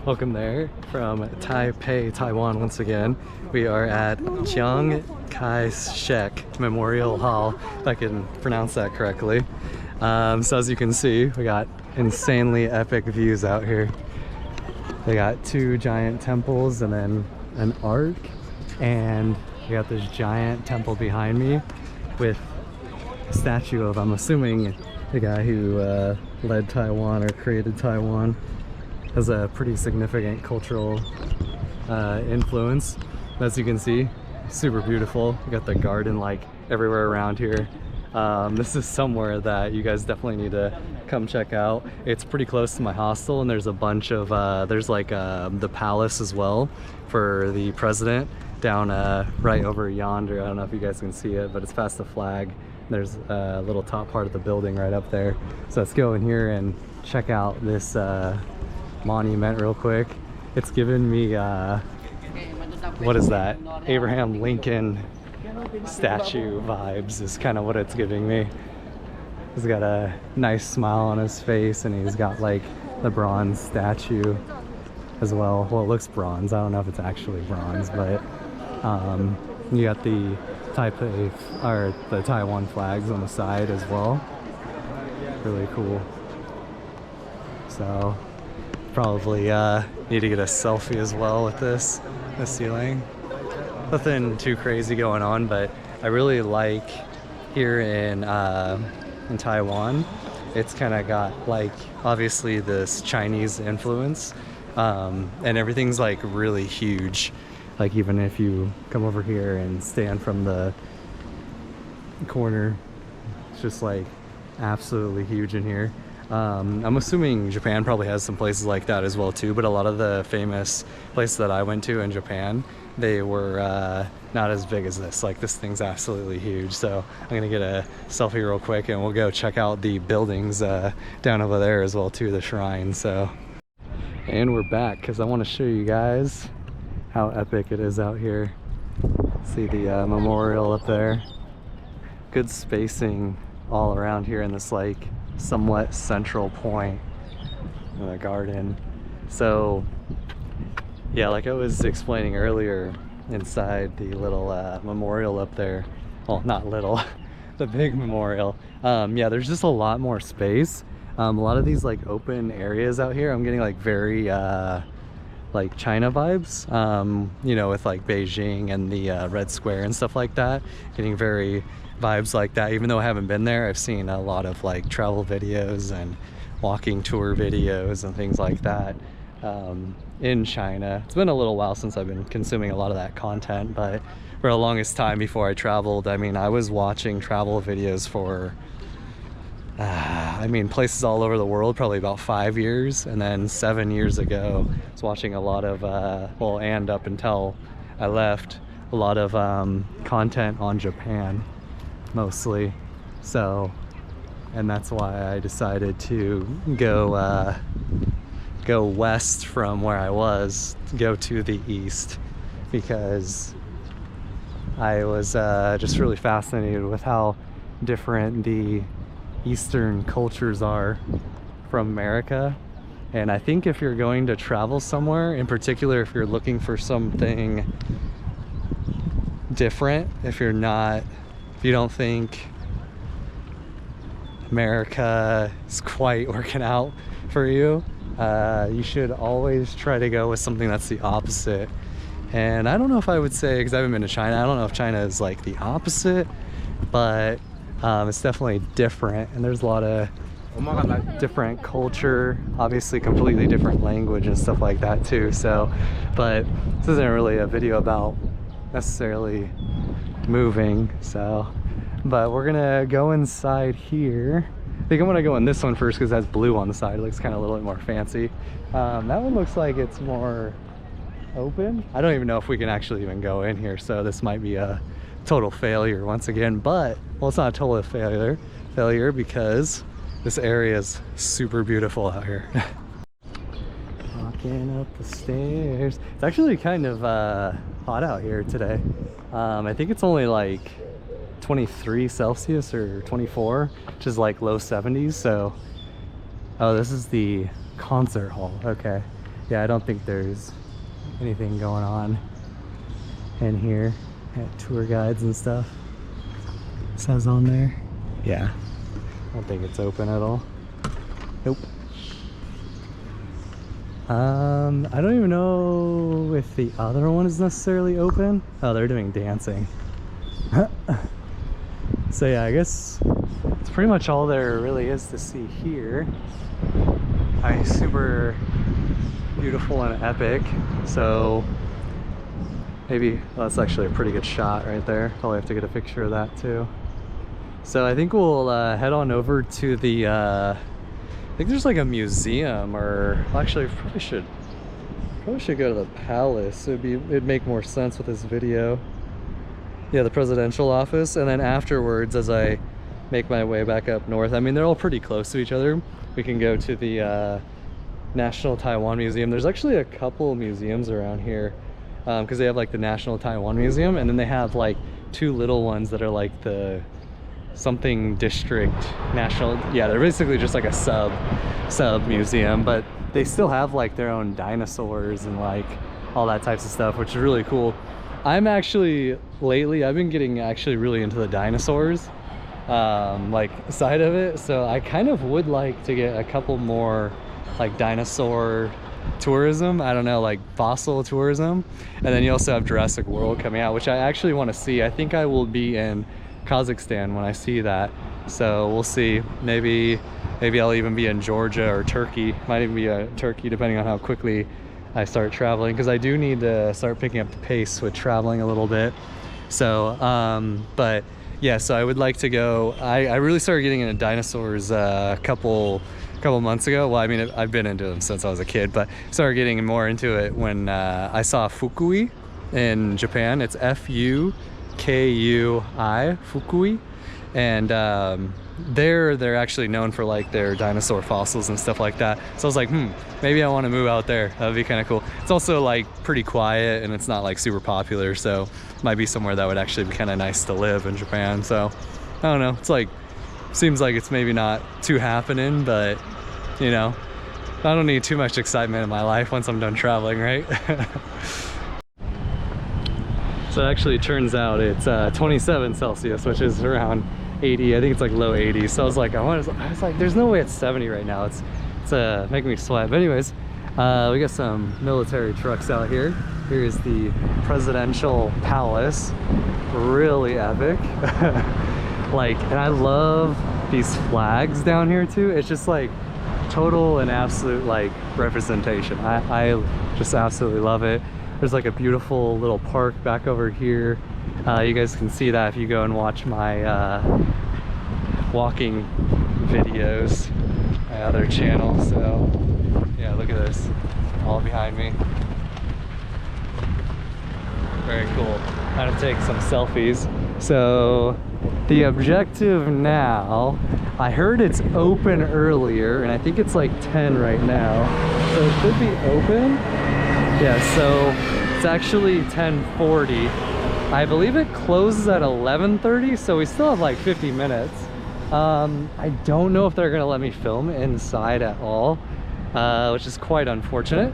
Welcome there from Taipei, Taiwan once again. We are at Chiang Kai-shek Memorial Hall, if I can pronounce that correctly. So as you can see, we got insanely epic views out here. They got two giant temples and then an arc, and we got this giant temple behind me with a statue of, I'm assuming, the guy who led Taiwan or created Taiwan. Has a pretty significant cultural influence. As you can see, super beautiful. We got the garden like everywhere around here. This is somewhere that you guys definitely need to come check out. It's pretty close to my hostel, and there's a bunch of there's like the palace as well for the president down right over yonder. I don't know if you guys can see it, but it's past the flag. There's a little top part of the building right up there. So let's go in here and check out this monument real quick. It's given me what is that, Abraham Lincoln statue vibes is kind of what it's giving me. He's got a nice smile on his face, and he's got like the bronze statue as well. Well, it looks bronze. I don't know if it's actually bronze, but you got the Taipei or the Taiwan flags on the side as well. Really cool. So probably need to get a selfie as well with this ceiling. Nothing too crazy going on, but I really like here in Taiwan. It's kind of got like obviously this Chinese influence, and everything's like really huge. Like even if you come over here and stand from the corner, it's just like absolutely huge in here. I'm assuming Japan probably has some places like that as well too, but a lot of the famous places that I went to in Japan, they were not as big as this. Like this thing's absolutely huge. So I'm gonna get a selfie real quick, and we'll go check out the buildings down over there as well too, the shrine. So, and we're back because I want to show you guys how epic it is out here. See the memorial up there. Good spacing all around here in this like somewhat central point in the garden. So yeah, like I was explaining earlier, inside the little memorial up there, well, not little, the big memorial, yeah, there's just a lot more space. A lot of these like open areas out here, I'm getting like very like China vibes, you know, with like Beijing and the Red Square and stuff like that. Getting very vibes like that. Even though I haven't been there, I've seen a lot of like travel videos and walking tour videos and things like that in China. It's been a little while since I've been consuming a lot of that content, but for the longest time before I traveled, I mean, I was watching travel videos for I mean, places all over the world, probably about 5 years, and then 7 years ago I was watching a lot of well, and up until I left, a lot of content on Japan mostly. So, and that's why I decided to go go west from where I was, go to the east, because I was just really fascinated with how different the Eastern cultures are from America. And I think if you're going to travel somewhere, in particular if you're looking for something different, if you don't think America is quite working out for you, you should always try to go with something that's the opposite. And I don't know if I would say, because I haven't been to China, I don't know if China is like the opposite, but it's definitely different, and there's a lot of different culture, obviously completely different language and stuff like that too. So, but this isn't really a video about necessarily moving, so, but we're gonna go inside here. I think I'm gonna go in this one first because that's blue on the side. It looks kind of a little bit more fancy. That one looks like it's more open. I don't even know if we can actually even go in here, so this might be a total failure once again. But, well, it's not a total failure because this area is super beautiful out here. Walking up the stairs. It's actually kind of hot out here today. I think it's only like 23 Celsius or 24, which is like low 70s. So, oh, this is the concert hall. Okay. yeah, I don't think there's anything going on in here at tour guides and stuff. It says on there. Yeah, I don't think it's open at all. Nope. I don't even know if the other one is necessarily open. Oh, they're doing dancing. So yeah, I guess it's pretty much all there really is to see here. Super beautiful and epic. So maybe, well, that's actually a pretty good shot right there. Probably have to get a picture of that too. So I think we'll head on over to the I think there's like a museum, or actually probably should go to the palace. It'd make more sense with this video. Yeah, the presidential office, and then afterwards, as I make my way back up north, I mean, they're all pretty close to each other. We can go to the National Taiwan Museum. There's actually a couple museums around here because they have like the National Taiwan Museum, and then they have like two little ones that are like the something district national. Yeah, they're basically just like a sub museum, but they still have like their own dinosaurs and like all that types of stuff, which is really cool. I'm actually lately I've been getting actually really into the dinosaurs like side of it, so I kind of would like to get a couple more like dinosaur tourism, I don't know, like fossil tourism. And then you also have Jurassic World coming out, which I actually want to see. I think I will be in Kazakhstan when I see that, so we'll see. Maybe I'll even be in Georgia or Turkey. Might even be Turkey, depending on how quickly I start traveling, because I do need to start picking up the pace with traveling a little bit. So but yeah, so I would like to go. I really started getting into dinosaurs a couple months ago. Well, I mean, I've been into them since I was a kid, but started getting more into it when I saw Fukui in Japan. It's Fukui, Fukui, and they're actually known for like their dinosaur fossils and stuff like that. So I was like, maybe I want to move out there. That'd be kind of cool. It's also like pretty quiet and it's not like super popular, so it might be somewhere that would actually be kind of nice to live in Japan. So I don't know, it's like, seems like it's maybe not too happening, but you know, I don't need too much excitement in my life once I'm done traveling, right? So it actually turns out it's 27 Celsius, which is around 80. I think it's like low 80s. So I was like, I was like, there's no way it's 70 right now. It's making me sweat. But anyways, we got some military trucks out here. Here's the presidential palace. Really epic. Like, and I love these flags down here too. It's just like total and absolute like representation. I just absolutely love it. There's like a beautiful little park back over here. You guys can see that if you go and watch my walking videos, my other channel. So yeah, look at this, all behind me. Very cool. I'm gonna take some selfies. So the objective now, I heard it's open earlier, and I think it's like 10 right now, so it should be open. Yeah, so it's actually 10:40. I believe it closes at 11:30, so we still have like 50 minutes. I don't know if they're gonna let me film inside at all, which is quite unfortunate,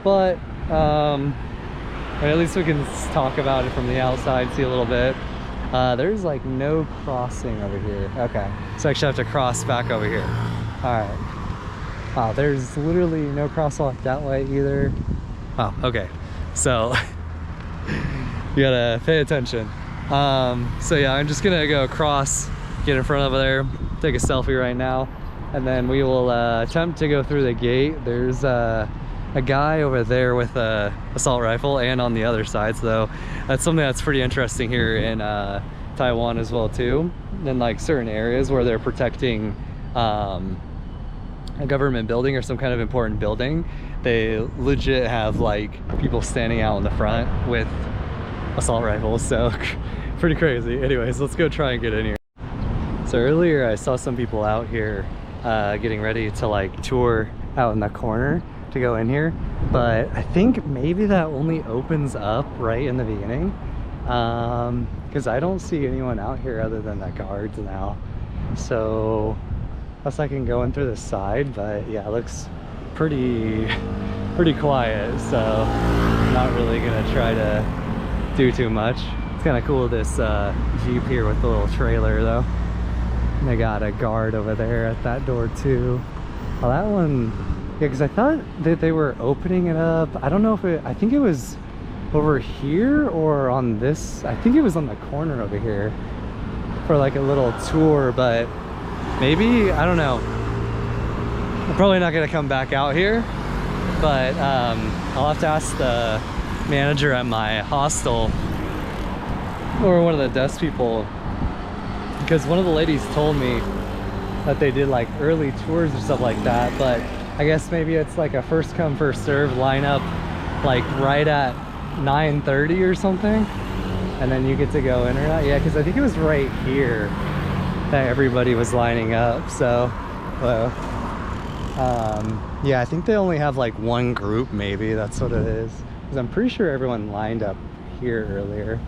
but at least we can talk about it from the outside, see a little bit. There's like no crossing over here. Okay, so I actually have to cross back over here. All right. Wow, there's literally no crosswalk that way either. Oh, okay. So you gotta pay attention. So yeah, I'm just gonna go across, get in front of there, take a selfie right now, and then we will attempt to go through the gate. There's a guy over there with a assault rifle, and on the other side, so that's something that's pretty interesting here in Taiwan as well too. In like certain areas where they're protecting a government building or some kind of important building, they legit have like people standing out in the front with assault rifles, so pretty crazy. Anyways, let's go try and get in here. So earlier I saw some people out here getting ready to like tour out in the corner to go in here, but I think maybe that only opens up right in the beginning, because I don't see anyone out here other than the guards now. So unless I can go in through the side, but yeah, it looks pretty pretty quiet, so not really gonna try to do too much. It's kind of cool, this Jeep here with the little trailer though. And they got a guard over there at that door too. Well, that one, yeah, because I thought that they were opening it up. I don't know if I think it was over here or on this. I think it was on the corner over here for like a little tour, but maybe, I don't know. I'm probably not gonna come back out here, but I'll have to ask the manager at my hostel or one of the desk people, because one of the ladies told me that they did like early tours or stuff like that, but I guess maybe it's like a first come first serve lineup, like right at 9:30 or something, and then you get to go in or not. Yeah, because I think it was right here that everybody was lining up. So yeah, I think they only have like one group, maybe that's what it is, because I'm pretty sure everyone lined up here earlier.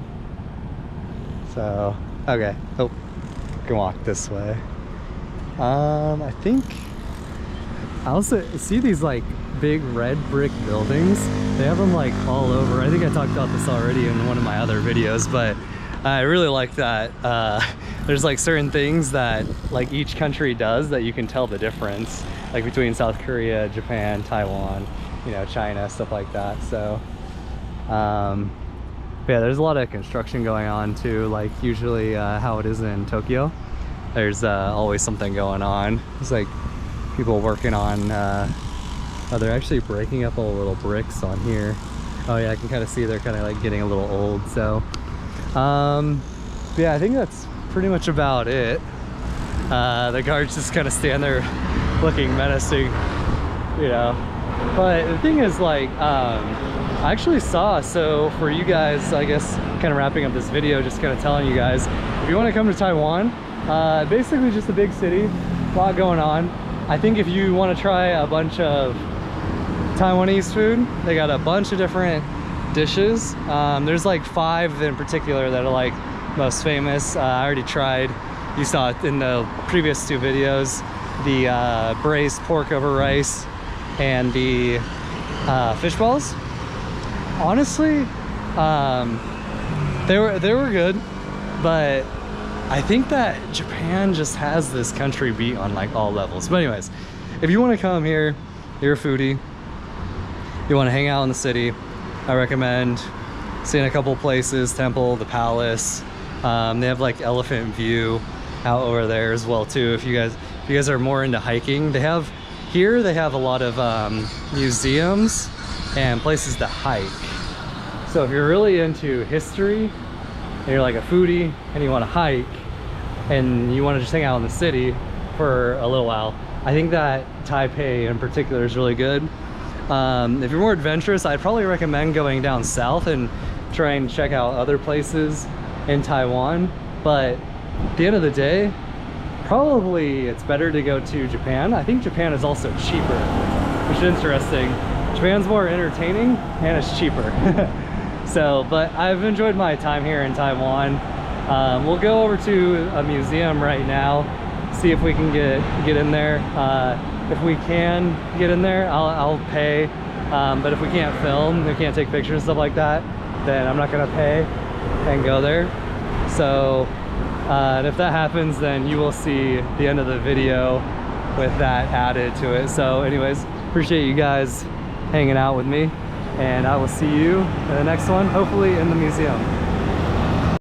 So okay, oh, can walk this way. I think I also see these like big red brick buildings. They have them like all over. I think I talked about this already in one of my other videos, but I really like that. There's like certain things that like each country does that you can tell the difference, like between South Korea, Japan, Taiwan, you know, China, stuff like that. So yeah, there's a lot of construction going on too, like usually how it is in Tokyo. There's always something going on. It's like people working on, oh, they're actually breaking up all the little bricks on here. Oh yeah, I can kind of see they're kind of like getting a little old. So yeah, I think that's pretty much about it. The guards just kind of stand there looking menacing, you know. But the thing is, like, I actually saw, so for you guys, I guess kind of wrapping up this video, just kind of telling you guys, if you want to come to Taiwan, basically just a big city, a lot going on. I think if you want to try a bunch of Taiwanese food, they got a bunch of different dishes. There's like 5 in particular that are like most famous. I already tried, you saw it in the previous 2 videos, the braised pork over rice and the fish balls. Honestly, they were good, but I think that Japan just has this country beat on like all levels. But anyways, if you want to come here, you're a foodie, you want to hang out in the city, I recommend seeing a couple places, temple, the palace. They have like elephant view out over there as well too. If you guys are more into hiking, they have a lot of museums and places to hike. So if you're really into history and you're like a foodie and you want to hike and you want to just hang out in the city for a little while, I think that Taipei in particular is really good. If you're more adventurous, I'd probably recommend going down south and try and check out other places in Taiwan. But at the end of the day, probably it's better to go to Japan. I think Japan is also cheaper, which is interesting. Japan's more entertaining and it's cheaper. So, but I've enjoyed my time here in Taiwan. We'll go over to a museum right now, see if we can get in there. If we can get in there, I'll pay. But if we can't film, we can't take pictures and stuff like that, then I'm not gonna pay and go there. So, and if that happens, then you will see the end of the video with that added to it. So anyways, appreciate you guys hanging out with me, and I will see you in the next one, hopefully in the museum.